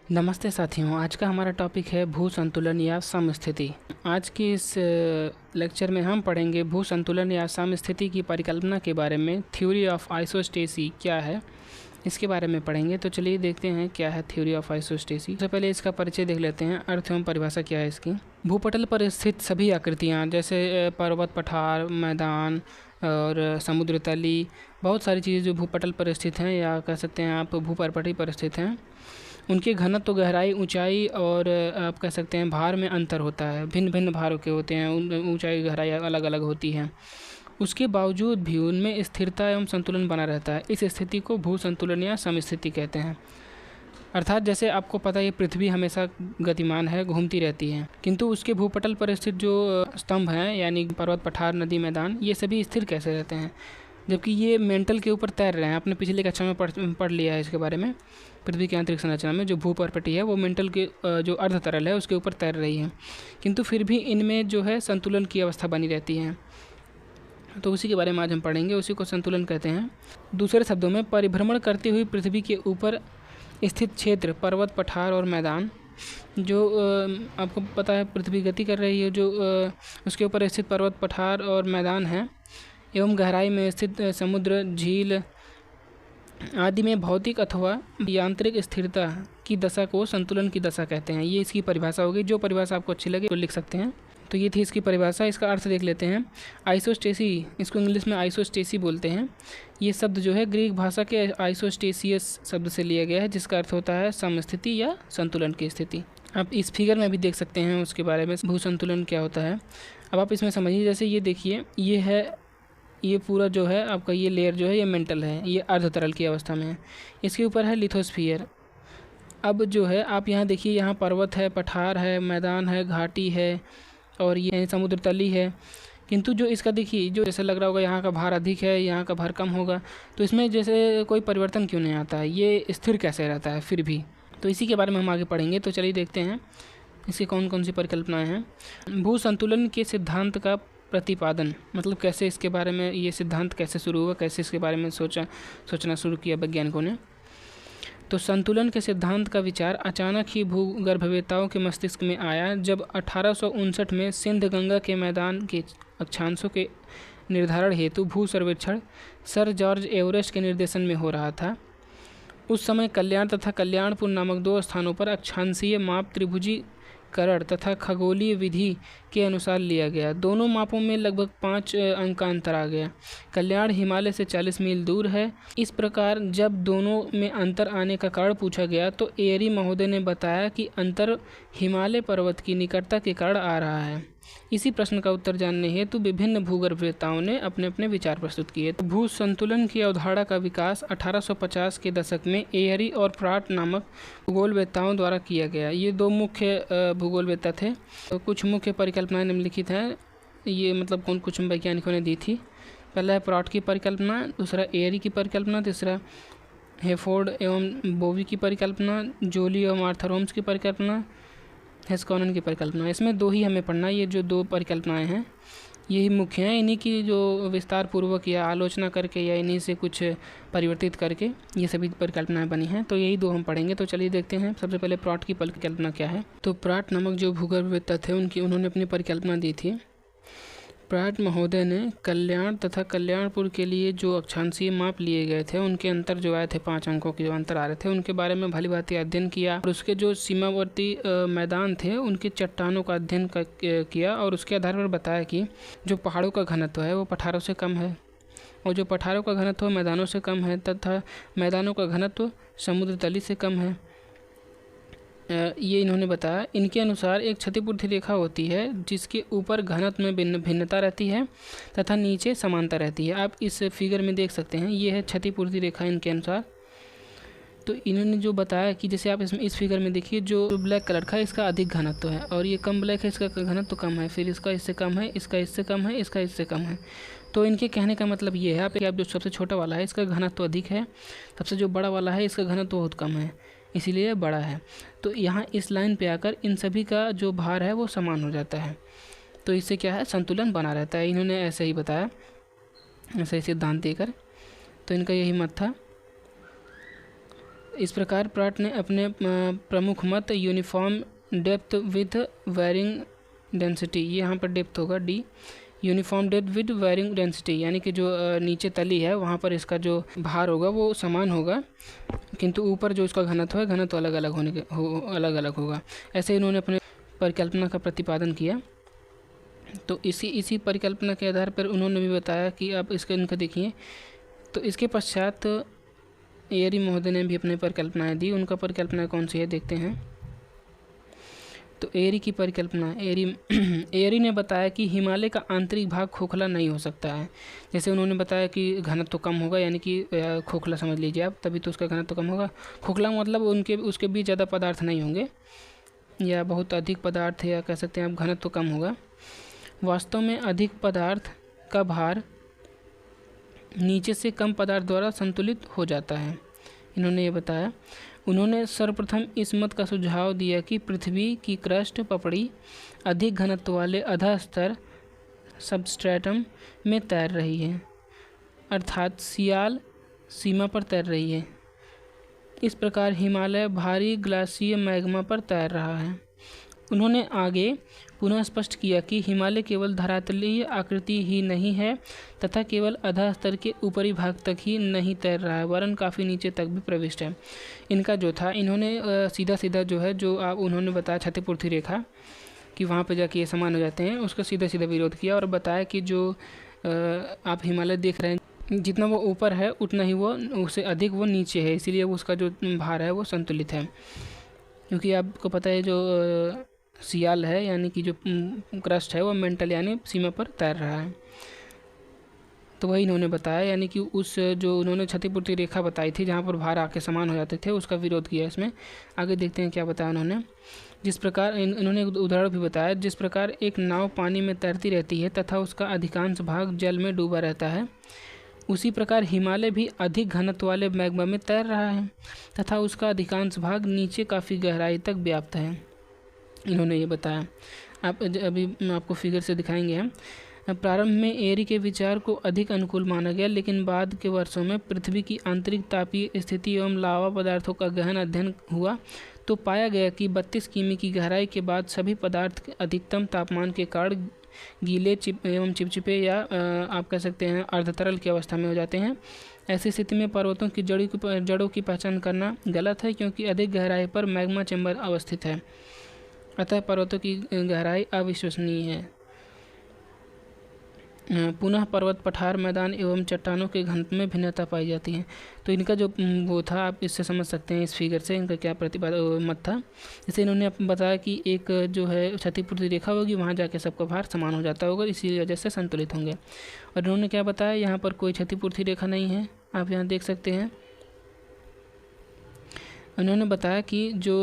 नमस्ते साथियों, आज का हमारा टॉपिक है भू संतुलन या समस्थिति। आज की इस लेक्चर में हम पढ़ेंगे भू संतुलन या समस्थिति की परिकल्पना के बारे में। थ्योरी ऑफ आइसोस्टेसी क्या है, इसके बारे में पढ़ेंगे। तो चलिए देखते हैं क्या है थ्योरी ऑफ आइसोस्टेसी। सबसे पहले इसका परिचय देख लेते हैं, अर्थ एवं परिभाषा क्या है इसकी। भूपटल पर स्थित सभी आकृतियाँ जैसे पर्वत, पठार, मैदान और समुद्र तली, बहुत सारी चीज़ें जो भूपटल पर स्थित हैं या कह सकते हैं आप भूपरपटी पर स्थित हैं, उनके घनत्व, गहराई, ऊंचाई और आप कह सकते हैं भार में अंतर होता है। भिन्न भिन्न भारों के होते हैं, उन ऊंचाई गहराई अलग अलग होती है। उसके बावजूद भी उनमें स्थिरता एवं संतुलन बना रहता है। इस स्थिति को भू संतुलन या समस्थिति कहते हैं। अर्थात जैसे आपको पता है ये पृथ्वी हमेशा गतिमान है, घूमती रहती है, किंतु उसके भूपटल पर स्थित जो स्तंभ हैं यानी पर्वत, पठार, नदी, मैदान, ये सभी स्थिर कैसे रहते हैं, जबकि ये मेंटल के ऊपर तैर रहे हैं। आपने पिछले कक्षा में पढ़ लिया है इसके बारे में। पृथ्वी की आंतरिक संरचना में जो भूपरपटी है वो मेंटल के जो अर्ध तरल है उसके ऊपर तैर रही है, किंतु फिर भी इनमें जो है संतुलन की अवस्था बनी रहती है। तो उसी के बारे में आज हम पढ़ेंगे, उसी को संतुलन कहते हैं। दूसरे शब्दों में, परिभ्रमण करती हुई पृथ्वी के ऊपर स्थित क्षेत्र, पर्वत, पठार और मैदान, जो आपको पता है पृथ्वी गति कर रही है, जो उसके ऊपर स्थित पर्वत, पठार और मैदान है, एवं गहराई में स्थित समुद्र, झील आदि में भौतिक अथवा यांत्रिक स्थिरता की दशा को संतुलन की दशा कहते हैं। ये इसकी परिभाषा होगी। जो परिभाषा आपको अच्छी लगे तो लिख सकते हैं। तो ये थी इसकी परिभाषा। इसका अर्थ देख लेते हैं। आइसोस्टेसी, इसको इंग्लिश में आइसोस्टेसी बोलते हैं। ये शब्द जो है ग्रीक भाषा के आइसोस्टेसियस शब्द से लिया गया है, जिसका अर्थ होता है समस्थिति या संतुलन की स्थिति। आप इस फिगर में भी देख सकते हैं उसके बारे में, भू संतुलन क्या होता है। अब आप इसमें समझिए, जैसे ये देखिए, ये है, ये पूरा जो है आपका ये लेयर जो है ये मेंटल है, ये अर्ध तरल की अवस्था में है। इसके ऊपर है लिथोस्फीयर। अब जो है आप यहाँ देखिए, यहाँ पर्वत है, पठार है, मैदान है, घाटी है और ये समुद्र तली है, किंतु जो इसका देखिए, जो जैसे लग रहा होगा यहाँ का भार अधिक है, यहाँ का भार कम होगा, तो इसमें जैसे कोई परिवर्तन क्यों नहीं आता है, ये स्थिर कैसे रहता है फिर भी। तो इसी के बारे में हम आगे पढ़ेंगे। तो चलिए देखते हैं इसकी कौन कौन सी परिकल्पनाएँ हैं। भू संतुलन के सिद्धांत का प्रतिपादन, मतलब कैसे इसके बारे में ये सिद्धांत कैसे शुरू हुआ, कैसे इसके बारे में सोचना शुरू किया वैज्ञानिकों ने। तो संतुलन के सिद्धांत का विचार अचानक ही भूगर्भवेत्ताओं के मस्तिष्क में आया जब 1859 में सिंध गंगा के मैदान के अक्षांशों के निर्धारण हेतु भू सर्वेक्षण सर जॉर्ज एवरेस्ट के निर्देशन में हो रहा था। उस समय कल्याण तथा कल्याणपुर नामक दो स्थानों पर अक्षांशीय माप त्रिभुजीकरण तथा खगोलीय विधि के अनुसार लिया गया। दोनों मापों में लगभग 5 अंक का अंतर आ गया। कल्याण हिमालय से 40 मील दूर है। इस प्रकार जब दोनों में अंतर आने का कारण पूछा गया तो एयरी महोदय ने बताया कि अंतर हिमालय पर्वत की निकटता के कारण आ रहा है। इसी प्रश्न का उत्तर जानने हेतु विभिन्न भूगर्भवेत्ताओं ने अपने अपने विचार प्रस्तुत किए। तो भू संतुलन की अवधारणा का विकास 1850 के दशक में एयरी और प्राट नामक भूगोलवेत्ताओं द्वारा किया गया। ये दो मुख्य भूगोलवेत्ता थे। तो कुछ मुख्य परिकल्पनाएं निम्नलिखित हैं। ये मतलब कौन कुछ वैज्ञानिकों ने दी थी। पहला है प्राट की परिकल्पना, दूसरा एयरी की परिकल्पना, तीसरा हेफोर्ड एवं बोवी की परिकल्पना, जोली एवं आर्थर होम्स की परिकल्पना, हेस्कॉनन की परिकल्पना। इसमें दो ही हमें पढ़ना। ये जो दो परिकल्पनाएं हैं यही मुख्य हैं। इन्हीं की जो विस्तार पूर्वक या आलोचना करके या इन्हीं से कुछ परिवर्तित करके ये सभी परिकल्पनाएं बनी हैं। तो यही दो हम पढ़ेंगे। तो चलिए देखते हैं सबसे पहले प्राट की परिकल्पना क्या है। तो प्राट नामक जो भूगर्भवेत्ता थे उन्होंने अपनी परिकल्पना दी थी। प्राट महोदय ने कल्याण तथा कल्याणपुर के लिए जो अक्षांशीय माप लिए गए थे उनके अंतर जो आए थे, 5 अंकों के जो अंतर आ रहे थे, उनके बारे में भली भांति अध्ययन किया और उसके जो सीमावर्ती मैदान थे उनकी चट्टानों का अध्ययन किया और उसके आधार पर बताया कि जो पहाड़ों का घनत्व है वो पठारों से कम है और जो पठारों का घनत्व मैदानों से कम है तथा मैदानों का घनत्व समुद्र तली से कम है। ये इन्होंने बताया। इनके अनुसार एक क्षतिपूर्ति रेखा होती है जिसके ऊपर घनत्व में भिन्नता रहती है तथा नीचे समानता रहती है। आप इस फिगर में देख सकते हैं, ये है क्षतिपूर्ति रेखा इनके अनुसार। तो इन्होंने जो बताया कि जैसे आप इसमें इस फिगर में देखिए, जो ब्लैक कलर का है इसका अधिक घनत्व है और ये कम ब्लैक है इसका घनत्व कम है, फिर इसका इससे कम है, इसका इससे कम है, इसका इससे कम है। तो इनके कहने का मतलब ये है आप जो सबसे छोटा वाला है इसका घनत्व अधिक है, सबसे जो बड़ा वाला है इसका घनत्व बहुत कम है, इसीलिए बड़ा है। तो यहाँ इस लाइन पे आकर इन सभी का जो भार है वो समान हो जाता है। तो इससे क्या है, संतुलन बना रहता है। इन्होंने ऐसे ही बताया, ऐसे ही सिद्धांत देकर। तो इनका यही मत था। इस प्रकार प्राट ने अपने प्रमुख मत uniform depth with varying density, ये यहाँ पर डेप्थ होगा D, uniform depth with varying density, यानी कि जो नीचे तली है वहाँ पर इसका जो भार होगा वो समान होगा, किंतु ऊपर जो इसका घनत्व है घनत्व अलग अलग होगा। ऐसे इन्होंने अपने परिकल्पना का प्रतिपादन किया। तो इसी परिकल्पना के आधार पर उन्होंने भी बताया कि आप इनका देखिए। तो इसके पश्चात एयरी महोदय ने भी अपने परिकल्पनाएँ दी। उनका परिकल्पना कौन सी है देखते हैं। तो एयरी की परिकल्पना, एयरी ने बताया कि हिमालय का आंतरिक भाग खोखला नहीं हो सकता है। जैसे उन्होंने बताया कि घनत्व तो कम होगा, यानी कि खोखला समझ लीजिए आप, तभी तो उसका घनत्व तो कम होगा। खोखला मतलब उसके बीच ज़्यादा पदार्थ नहीं होंगे या बहुत अधिक पदार्थ, या कह सकते हैं आप घनत्व तो कम होगा। वास्तव में अधिक पदार्थ का भार नीचे से कम पदार्थ द्वारा संतुलित हो जाता है, इन्होंने ये बताया। उन्होंने सर्वप्रथम इस मत का सुझाव दिया कि पृथ्वी की क्रस्ट पपड़ी अधिक घनत्व वाले अधः स्तर सबस्ट्रेटम में तैर रही है, अर्थात सियाल सीमा पर तैर रही है। इस प्रकार हिमालय भारी ग्लासीय मैग्मा पर तैर रहा है। उन्होंने आगे पुनः स्पष्ट किया कि हिमालय केवल धरातलीय आकृति ही नहीं है तथा केवल अधः स्तर के ऊपरी भाग तक ही नहीं तैर रहा है, वरन काफ़ी नीचे तक भी प्रविष्ट है। इनका जो था, इन्होंने सीधा जो है, जो आप उन्होंने बताया क्षतिपूर्ति रेखा कि वहाँ पे जाके ये समान हो जाते हैं, उसका सीधा विरोध किया और बताया कि जो आप हिमालय देख रहे हैं, जितना वो ऊपर है उतना ही वो उससे अधिक वो नीचे है, इसीलिए उसका जो भार है वो संतुलित है। क्योंकि आपको पता है जो सियाल है, यानी कि जो क्रस्ट है वो मेंटल यानी सीमा पर तैर रहा है। तो वही इन्होंने बताया, यानी कि उस जो उन्होंने क्षतिपूर्ति रेखा बताई थी जहाँ पर भार आके समान हो जाते थे, उसका विरोध किया इसमें। आगे देखते हैं क्या बताया उन्होंने। जिस प्रकार इन्होंने उदाहरण भी बताया, जिस प्रकार एक नाव पानी में तैरती रहती है तथा उसका अधिकांश भाग जल में डूबा रहता है, उसी प्रकार हिमालय भी अधिक घनत्व वाले मैग्मा में तैर रहा है तथा उसका अधिकांश भाग नीचे काफ़ी गहराई तक व्याप्त है, इन्होंने ये बताया। आप अभी आपको फिगर से दिखाएंगे हम। प्रारंभ में एयरी के विचार को अधिक अनुकूल माना गया, लेकिन बाद के वर्षों में पृथ्वी की आंतरिक तापीय स्थिति एवं लावा पदार्थों का गहन अध्ययन हुआ तो पाया गया कि 32 किमी की गहराई के बाद सभी पदार्थ अधिकतम तापमान के कारण गीले एवं चिपचिपे या आप कह सकते हैं अर्धतरल की अवस्था में हो जाते हैं। ऐसी स्थिति में पर्वतों की जड़ों की पहचान करना गलत है, क्योंकि अधिक गहराई पर मैग्मा चैम्बर अवस्थित है, अतः पर्वतों की गहराई अविश्वसनीय है। पुनः पर्वत पठार मैदान एवं चट्टानों के घनत्व में भिन्नता पाई जाती है। तो इनका जो वो था, आप इससे समझ सकते हैं इस फिगर से इनका क्या मत था। जैसे इन्होंने बताया कि एक जो है क्षतिपूर्ति रेखा होगी, वहाँ जाके सबका भार समान हो जाता होगा, इसी वजह से संतुलित होंगे। और इन्होंने क्या बताया, यहाँ पर कोई क्षतिपूर्ति रेखा नहीं है, आप यहाँ देख सकते हैं। उन्होंने बताया कि जो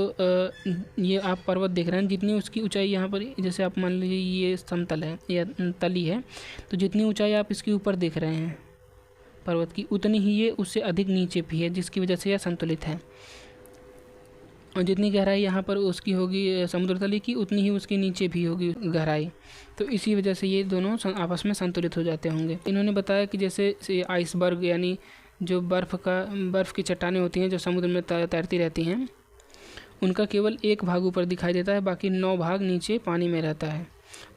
ये आप पर्वत देख रहे हैं, जितनी उसकी ऊंचाई यहाँ पर, जैसे आप मान लीजिए ये समतल है या तली है, तो जितनी ऊंचाई आप इसके ऊपर देख रहे हैं पर्वत की, उतनी ही ये उससे अधिक नीचे भी है, जिसकी वजह से यह संतुलित है। और जितनी गहराई यहाँ पर उसकी होगी समुद्र तली की, उतनी ही उसके नीचे भी होगी गहराई, तो इसी वजह से ये दोनों आपस में संतुलित हो जाते होंगे। इन्होंने बताया कि जैसे आइसबर्ग यानी जो बर्फ़ की चट्टानें होती हैं जो समुद्र में तैरती रहती हैं, उनका केवल एक भाग ऊपर दिखाई देता है, बाकी 9 भाग नीचे पानी में रहता है।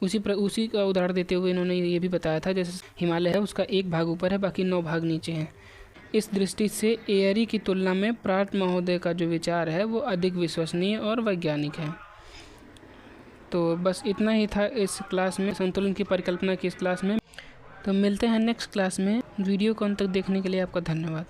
उसी का उदाहरण देते हुए इन्होंने ये भी बताया था, जैसे हिमालय है उसका एक भाग ऊपर है, बाकी 9 भाग नीचे हैं। इस दृष्टि से एयरी की तुलना में प्राट महोदय का जो विचार है वो अधिक विश्वसनीय और वैज्ञानिक है। तो बस इतना ही था इस क्लास में, संतुलन की परिकल्पना की इस क्लास में। तो मिलते हैं नेक्स्ट क्लास में। वीडियो को अंत तक देखने के लिए आपका धन्यवाद।